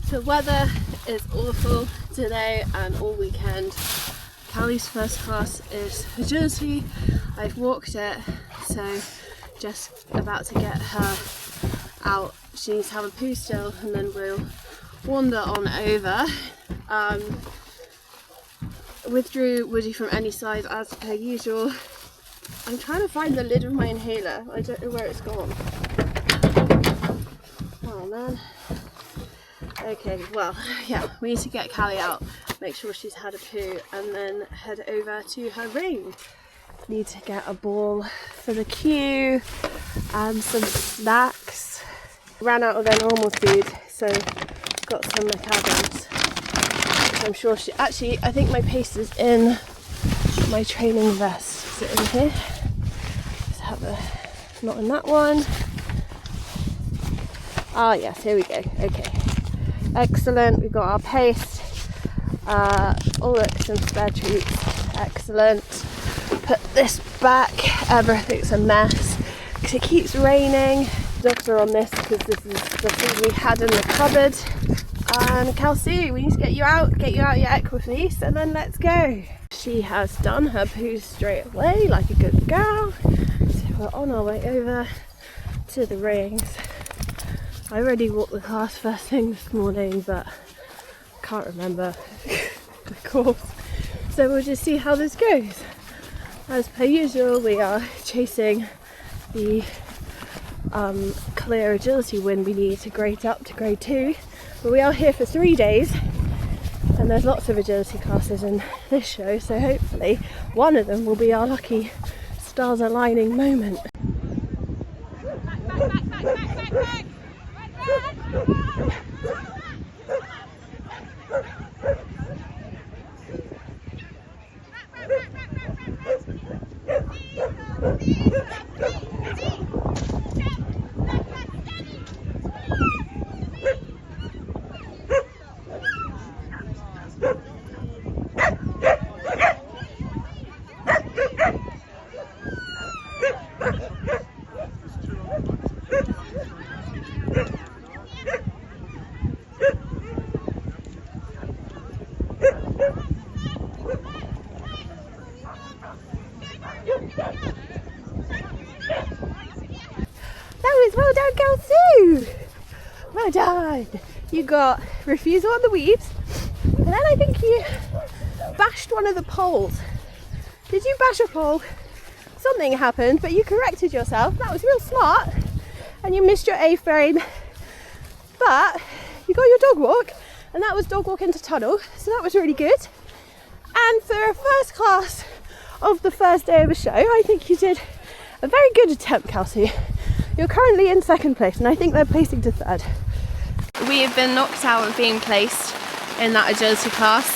The weather is awful today and all weekend. Callie's first class is agility. I've walked it, so just about to get her out. She needs to have a poo still and then we'll wander on over. Withdrew Woody from any size as per usual. I'm trying to find the lid of my inhaler. I don't know where it's gone. Oh man. Okay, well, yeah, we need to get Callie out, make sure she's had a poo, and then head over to her ring. Need to get a ball for the queue and some snacks. Ran out of their normal food, so got some macadams. I'm sure she... Actually, I think my paste is in my training vest. Is it in here? Let's have a... Not in that one. Ah, yes, here we go. Okay. Excellent. We've got our paste. Oh, look, some spare treats. Excellent. Put this back. Everything's a mess because it keeps raining. Dogs are on this because this is the food we had in the cupboard. And Kelsey, we need to get you out your Equifleece, and then let's go. She has done her poo straight away like a good girl. So we're on our way over to the rings. I already walked the class first thing this morning, but I can't remember the course. So we'll just see how this goes. As per usual, we are chasing the clear agility win we need to grade up to grade 2. But we are here for 3 days and there's lots of agility classes in this show, so hopefully one of them will be our lucky stars aligning moment. Back. Well done, Kelsey! Well done! You got refusal on the weaves, and then I think you bashed one of the poles. Did you bash a pole? Something happened, but you corrected yourself. That was real smart, and you missed your A-frame. But you got your dog walk, and that was dog walk into tunnel, so that was really good. And for a first class of the first day of a show, I think you did a very good attempt, Kelsey. You're currently in second place, and I think they're placing to third. We have been knocked out of being placed in that agility class,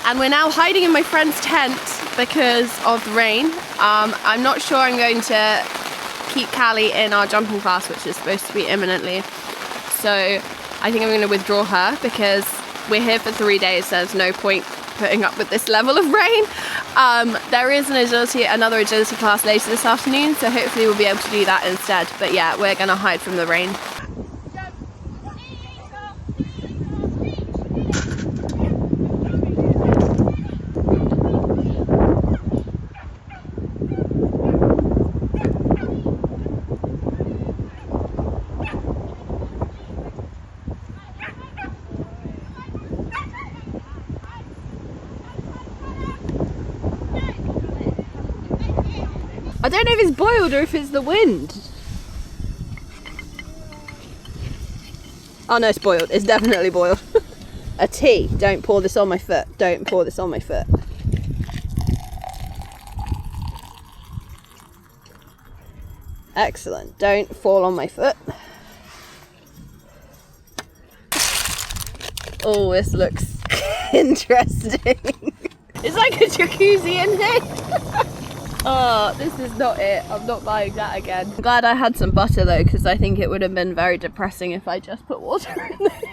and we're now hiding in my friend's tent because of the rain. I'm not sure I'm going to keep Callie in our jumping class, which is supposed to be imminently. So I think I'm going to withdraw her because we're here for 3 days. There's no point putting up with this level of rain. There is another agility class later this afternoon, so hopefully we'll be able to do that instead. But yeah, we're gonna hide from the rain. I don't know if it's boiled or if it's the wind. Oh no, it's boiled. It's definitely boiled. A tea. Don't pour this on my foot. Don't pour this on my foot. Excellent. Don't fall on my foot. Oh, this looks interesting. It's like a jacuzzi in here. Oh, this is not it. I'm not buying that again. I'm glad I had some butter though, because I think it would have been very depressing if I just put water in it.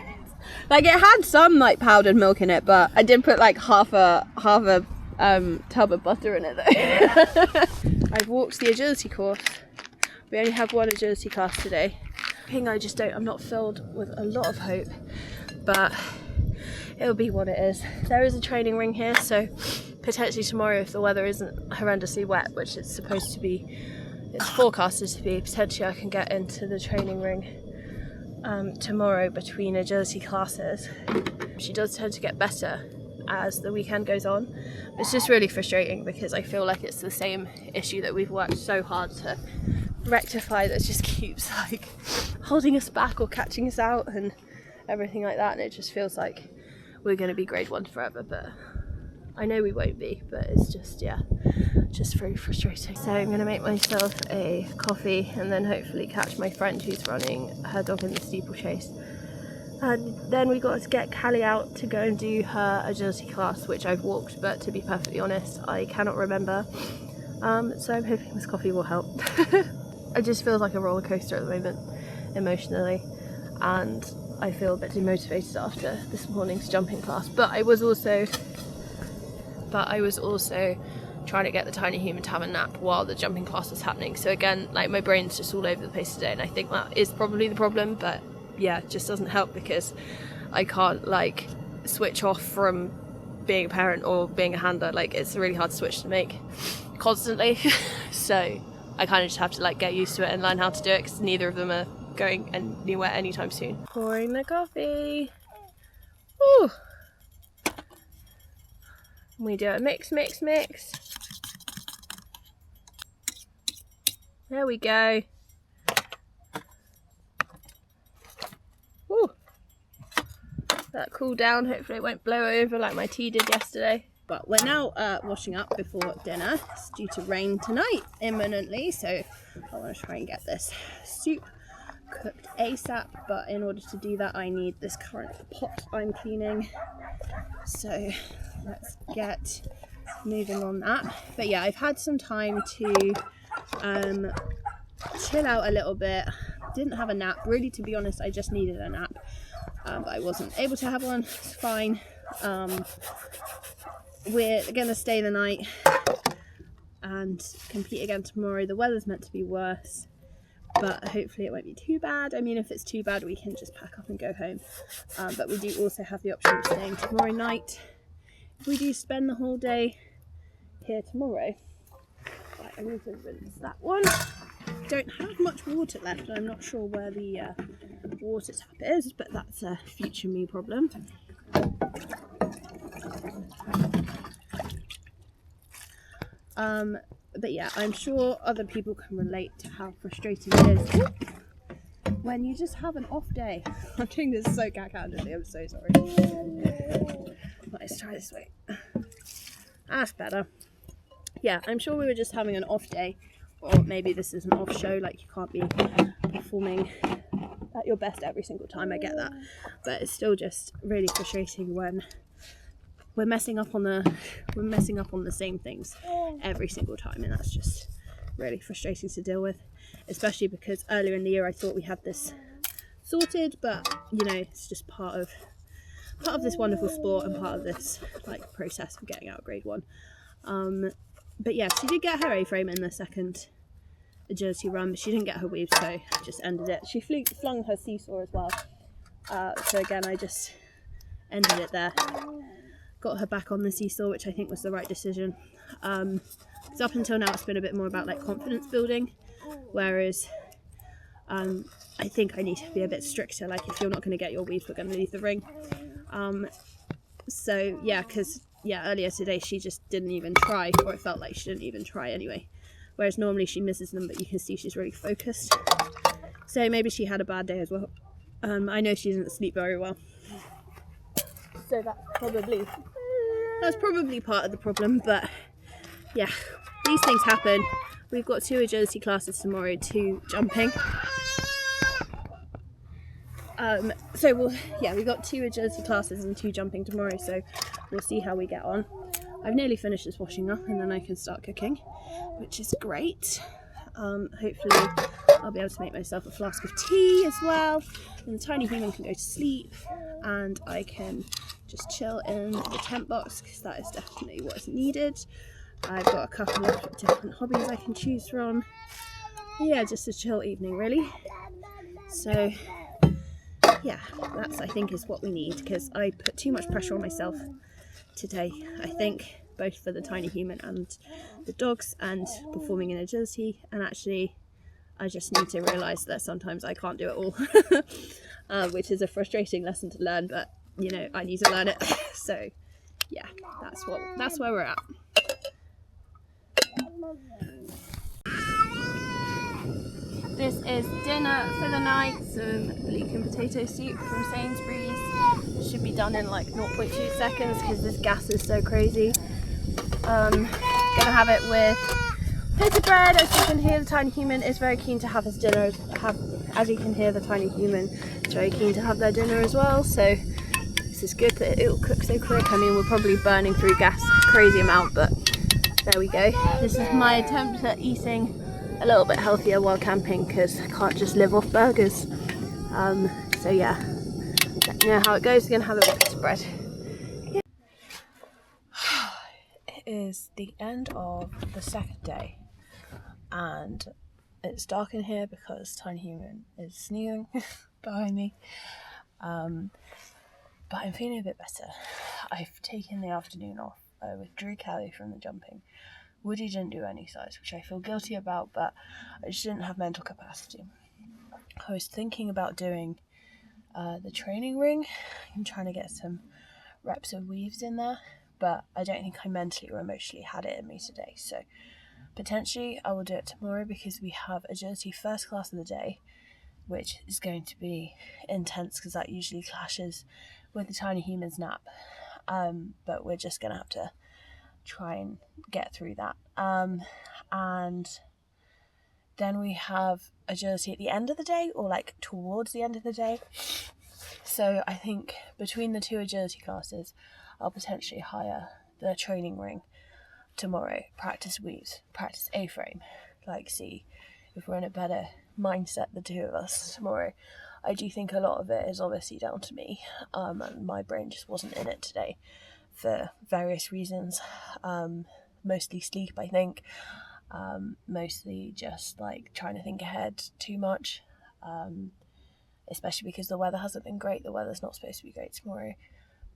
Like, it had some like powdered milk in it, but I did put like half a tub of butter in it though. I've walked the agility course. We only have one agility class today. jumping, I'm not filled with a lot of hope, but it'll be what it is. There is a training ring here, so potentially tomorrow, if the weather isn't horrendously wet, which it's supposed to be, it's forecasted to be, potentially I can get into the training ring tomorrow between agility classes. She does tend to get better as the weekend goes on. It's just really frustrating because I feel like it's the same issue that we've worked so hard to rectify that just keeps like holding us back or catching us out and everything like that, and it just feels like we're going to be grade 1 forever, but I know we won't be, but it's just, yeah, just very frustrating. So I'm going to make myself a coffee and then hopefully catch my friend who's running her dog in the steeplechase. And then we got to get Callie out to go and do her agility class, which I've walked, but to be perfectly honest, I cannot remember. So I'm hoping this coffee will help. It just feels like a roller coaster at the moment, emotionally, and I feel a bit demotivated after this morning's jumping class. But I was also trying to get the tiny human to have a nap while the jumping class was happening. So again, like, my brain's just all over the place today, and I think that is probably the problem. But yeah, it just doesn't help because I can't like switch off from being a parent or being a handler. Like, it's a really hard switch to make constantly. So I kind of just have to like get used to it and learn how to do it, because neither of them are going anywhere anytime soon. Pouring the coffee. Ooh. We do a mix. There we go. Ooh. That cool down. Hopefully it won't blow over like my tea did yesterday. But we're now washing up before dinner. It's due to rain tonight imminently, so I want to try and get this soup cooked ASAP. But in order to do that, I need this current pot I'm cleaning. So let's get moving on that. But yeah, I've had some time to chill out a little bit. Didn't have a nap, really, to be honest. I just needed a nap, but I wasn't able to have one. It's fine. We're gonna stay the night and compete again tomorrow. The weather's meant to be worse, but hopefully it won't be too bad. I mean, if it's too bad, we can just pack up and go home. But we do also have the option of staying tomorrow night if we do spend the whole day here tomorrow. Right, I need to rinse that one. Don't have much water left, and I'm not sure where the water tap is, but that's a future me problem. But yeah, I'm sure other people can relate to how frustrating it is when you just have an off day. I'm doing this so cack-handedly, I'm so sorry. Let's try this way. That's better. Yeah, I'm sure we were just having an off day, or maybe this is an off show, like you can't be performing at your best every single time, I get that. But it's still just really frustrating when we're messing up on the same things every single time, and that's just really frustrating to deal with, especially because earlier in the year I thought we had this sorted, but you know, it's just part of this wonderful sport and part of this like process of getting out of grade 1. But yeah, she did get her A-frame in the second agility run, but she didn't get her weave, so I just ended it. She flung her seesaw as well, so again I just ended it there. Got her back on the seesaw, which I think was the right decision. Because up until now it's been a bit more about like confidence building, whereas I think I need to be a bit stricter, like if you're not going to get your weave, we're going to leave the ring. So yeah, because yeah, earlier today she just didn't even try, or it felt like she didn't even try anyway, whereas normally she misses them, but you can see she's really focused. So maybe she had a bad day as well. I know she didn't sleep very well, so that's probably part of the problem. But yeah, these things happen. We've got 2 agility classes tomorrow, 2 jumping. So we've got 2 agility classes and 2 jumping tomorrow, so we'll see how we get on. I've nearly finished this washing up and then I can start cooking, which is great. Hopefully I'll be able to make myself a flask of tea as well, and the tiny human can go to sleep and I can just chill in the tent box, because that is definitely what is needed. I've got a couple of different hobbies I can choose from. Yeah, just a chill evening really. So yeah, that's I think is what we need, because I put too much pressure on myself today, I think, both for the tiny human and the dogs and performing in agility, and actually I just need to realise that sometimes I can't do it all, which is a frustrating lesson to learn, but you know, I need to learn it. So yeah, that's where we're at. This is dinner for the night, some leek and potato soup from Sainsbury's. Should be done in like 0.2 seconds because this gas is so crazy. Gonna have it with pita bread. As you can hear, the tiny human is very keen to have his dinner. As you can hear, the tiny human is very keen to have their dinner as well. So this is good that it'll cook so quick. I mean, we're probably burning through gas a crazy amount, but there we go. This is my attempt at eating a little bit healthier while camping, because I can't just live off burgers. So yeah, let me know how it goes. We're gonna have a bit of bread. Yeah. It is the end of the second day, and it's dark in here because tiny human is sneezing behind me. But I'm feeling a bit better. I've taken the afternoon off. I withdrew Callie from the jumping. Woody didn't do any size, which I feel guilty about, but I just didn't have mental capacity. I was thinking about doing the training ring and trying to get some reps of weaves in there, but I don't think I mentally or emotionally had it in me today. So potentially I will do it tomorrow, because we have agility first class of the day, which is going to be intense because that usually clashes with the tiny human's nap. But we're just going to have to try and get through that. And then we have agility at the end of the day, or like towards the end of the day. So I think between the two agility classes, I'll potentially hire the training ring tomorrow, practice weaves, practice A-frame, like see if we're in a better mindset, the two of us, tomorrow. I do think a lot of it is obviously down to me, and my brain just wasn't in it today for various reasons. Mostly sleep, I think. Mostly just like trying to think ahead too much, especially because the weather hasn't been great. The weather's not supposed to be great tomorrow,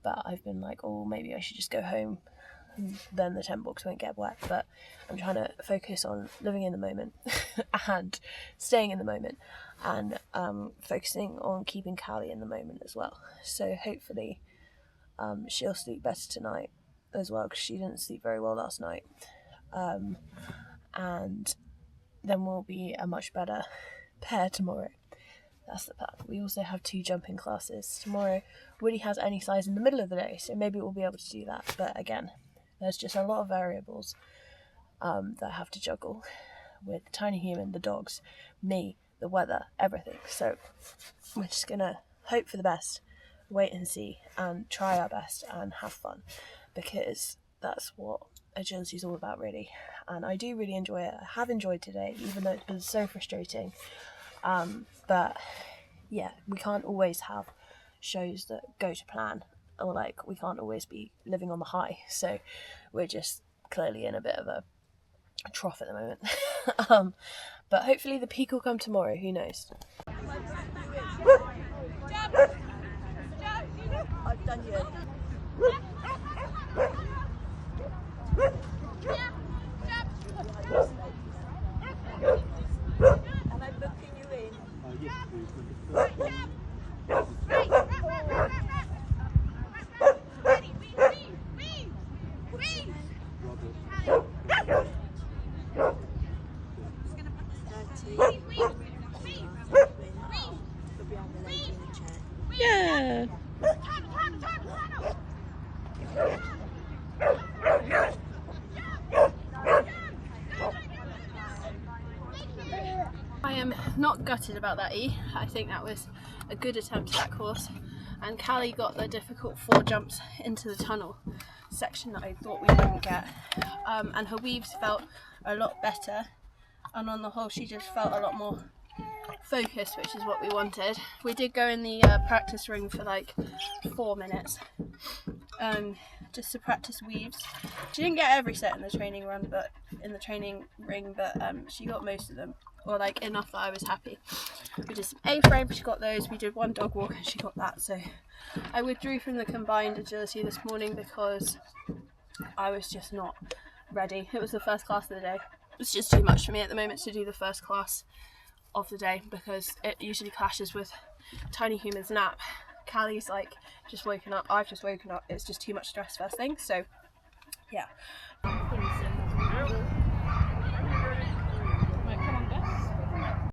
but I've been like, oh, maybe I should just go home, then the tent box won't get wet. But I'm trying to focus on living in the moment and staying in the moment, and focusing on keeping Callie in the moment as well. So hopefully she'll sleep better tonight as well, because she didn't sleep very well last night, and then we'll be a much better pair tomorrow. That's the plan. We also have 2 jumping classes tomorrow. Woody has any size in the middle of the day, so maybe we'll be able to do that, but again, there's just a lot of variables that I have to juggle with the tiny human, the dogs, me, the weather, everything. So we're just gonna hope for the best, wait and see, and try our best and have fun, because that's what agility is all about, really. And I do really enjoy it. I have enjoyed today, even though it's been so frustrating. But yeah, we can't always have shows that go to plan, or like we can't always be living on the high. So we're just clearly in a bit of a trough at the moment. But hopefully the peak will come tomorrow. Who knows? I've done you. Am I booking you in? Yes, please. Yeah. I am not gutted about that E. I think that was a good attempt at that course, and Callie got the difficult 4 jumps into the tunnel section that I thought we wouldn't get, and her weaves felt a lot better, and on the whole she just felt a lot more focused, which is what we wanted. We did go in the practice ring for like 4 minutes just to practice weaves. She didn't get every set in the training ring, but she got most of them. or like enough that I was happy. We did some A-frame, she got those. We did one dog walk and she got that. So I withdrew from the combined agility this morning because I was just not ready. It was the first class of the day. It's just too much for me at the moment to do the first class of the day because it usually clashes with Tiny Human's nap. Callie's like just woken up, I've just woken up. It's just too much stress first thing. So yeah.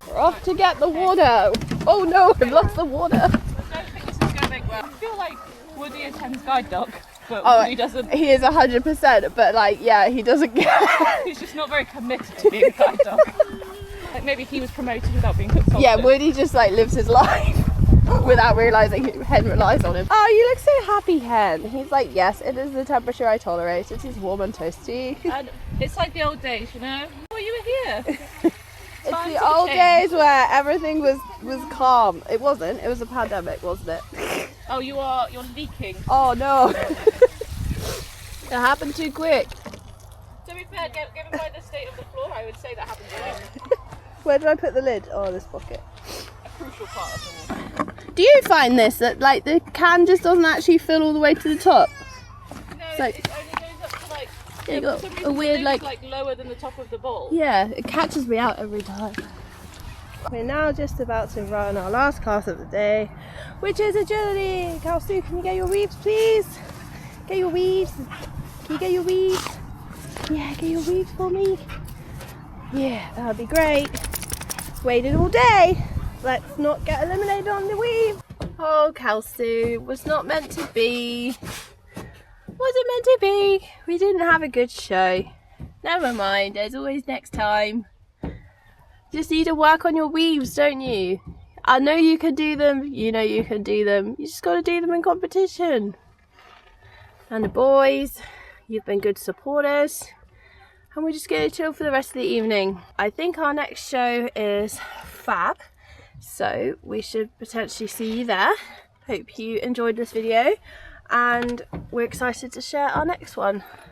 We're off to get the water. Oh no, I've lost the water. I don't think this is going to make well. I feel like Woody attends guide dog, but Woody doesn't. He is 100%, but like, yeah, he doesn't get. He's just not very committed to being a guide dog. Like maybe he was promoted without being consulted. Yeah, Woody just like lives his life without realising Hen relies on him. Oh, you look so happy, Hen. He's like, yes, it is the temperature I tolerate. It is warm and toasty. And it's like the old days, you know? Oh, you were here. It's the old days where everything was calm. It wasn't. It was a pandemic, wasn't it? Oh, you're leaking. Oh no. It happened too quick. To be fair, given by the state of the floor, I would say that happened a lot. Where did I put the lid? Oh, this pocket. A crucial part of the water. Do you find this, that like the can just doesn't actually fill all the way to the top? No, So, it only goes up to like... you got for some reason a weird the like... lid's, like lower than the top of the bowl. Yeah, it catches me out every time. We're now just about to run our last class of the day, which is agility. Kalsu, can you get your weaves, please? Get your weaves. Can you get your weaves? Yeah, get your weaves for me. Yeah, that would be great. Waited all day. Let's not get eliminated on the weave. Oh, Kalsu, was not meant to be. Wasn't meant to be. We didn't have a good show. Never mind, there's always next time. Just need to work on your weaves, don't you? I know you can do them. You know you can do them. You just got to do them in competition. And the boys, you've been good supporters. And we're just going to chill for the rest of the evening. I think our next show is Fab. So we should potentially see you there. Hope you enjoyed this video. And we're excited to share our next one.